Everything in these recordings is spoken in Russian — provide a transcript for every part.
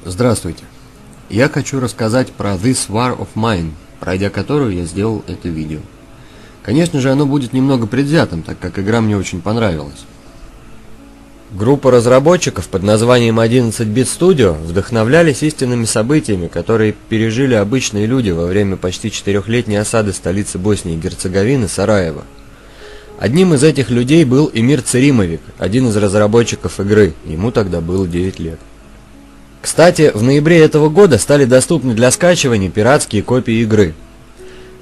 Здравствуйте. Я хочу рассказать про This War of Mine, пройдя которую я сделал это видео. Конечно же, оно будет немного предвзятым, так как игра мне очень понравилась. Группа разработчиков под названием 11-Bit Studio вдохновлялись истинными событиями, которые пережили обычные люди во время почти 4-летней осады столицы Боснии и Герцеговины Сараево. Одним из этих людей был Эмир Церимовик, один из разработчиков игры, ему тогда было 9 лет. Кстати, в ноябре этого года стали доступны для скачивания пиратские копии игры.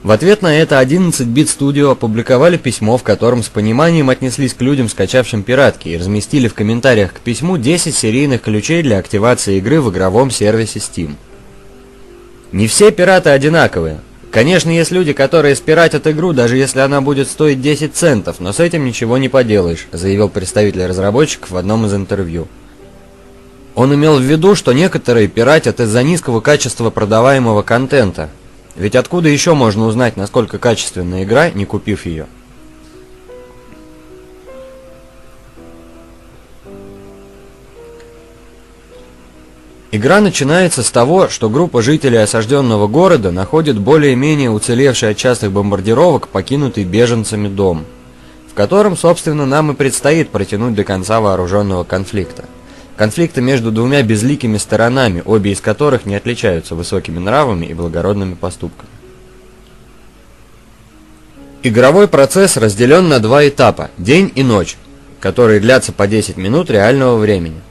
В ответ на это 11-Bit Studio опубликовали письмо, в котором с пониманием отнеслись к людям, скачавшим пиратки, и разместили в комментариях к письму 10 серийных ключей для активации игры в игровом сервисе Steam. Не все пираты одинаковые. Конечно, есть люди, которые спиратят игру, даже если она будет стоить 10 центов, но с этим ничего не поделаешь, заявил представитель разработчиков в одном из интервью. Он имел в виду, что некоторые пиратят из-за низкого качества продаваемого контента. Ведь откуда еще можно узнать, насколько качественная игра, не купив ее? Игра начинается с того, что группа жителей осажденного города находит более-менее уцелевший от частых бомбардировок покинутый беженцами дом, в котором, собственно, нам и предстоит протянуть до конца вооруженного конфликта. Конфликта между двумя безликими сторонами, обе из которых не отличаются высокими нравами и благородными поступками. Игровой процесс разделен на два этапа – день и ночь, которые длятся по 10 минут реального времени.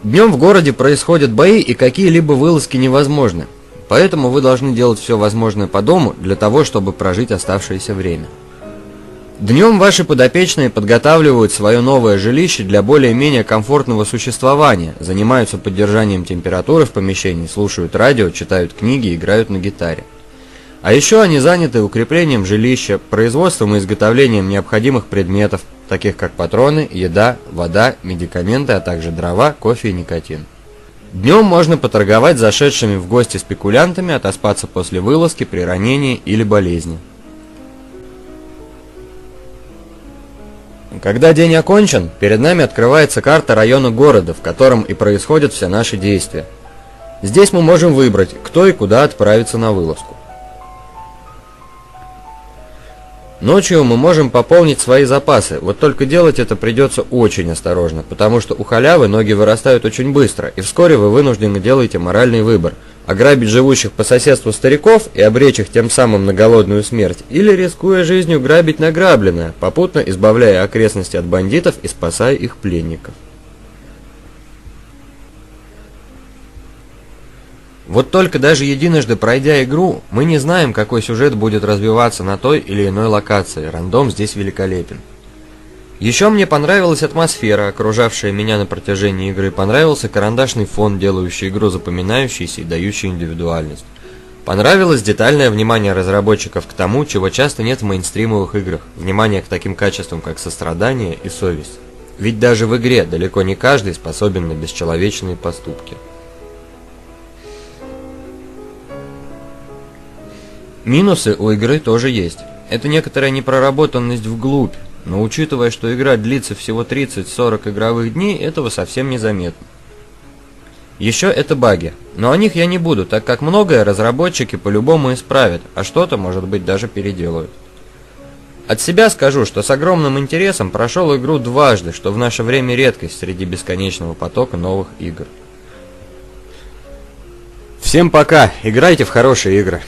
Днем в городе происходят бои, и какие-либо вылазки невозможны, поэтому вы должны делать все возможное по дому для того, чтобы прожить оставшееся время. Днем ваши подопечные подготавливают свое новое жилище для более-менее комфортного существования, занимаются поддержанием температуры в помещении, слушают радио, читают книги, играют на гитаре. А еще они заняты укреплением жилища, производством и изготовлением необходимых предметов, таких как патроны, еда, вода, медикаменты, а также дрова, кофе и никотин. Днем можно поторговать с зашедшими в гости спекулянтами, отоспаться после вылазки при ранении или болезни. Когда день окончен, перед нами открывается карта района города, в котором и происходят все наши действия. Здесь мы можем выбрать, кто и куда отправиться на вылазку. Ночью мы можем пополнить свои запасы, вот только делать это придется очень осторожно, потому что у халявы ноги вырастают очень быстро, и вскоре вы вынуждены делаете моральный выбор – ограбить живущих по соседству стариков и обречь их тем самым на голодную смерть, или, рискуя жизнью, грабить награбленное, попутно избавляя окрестности от бандитов и спасая их пленников. Вот только даже единожды пройдя игру, мы не знаем, какой сюжет будет развиваться на той или иной локации, рандом здесь великолепен. Еще мне понравилась атмосфера, окружавшая меня на протяжении игры, понравился карандашный фон, делающий игру запоминающейся и дающий индивидуальность. Понравилось детальное внимание разработчиков к тому, чего часто нет в мейнстримовых играх, внимание к таким качествам, как сострадание и совесть. Ведь даже в игре далеко не каждый способен на бесчеловечные поступки. Минусы у игры тоже есть. Это некоторая непроработанность вглубь. Но учитывая, что игра длится всего 30-40 игровых дней, этого совсем незаметно. Еще это баги, но о них я не буду, так как многое разработчики по-любому исправят, а что-то, может быть, даже переделают. От себя скажу, что с огромным интересом прошел игру дважды, что в наше время редкость среди бесконечного потока новых игр. Всем пока, играйте в хорошие игры.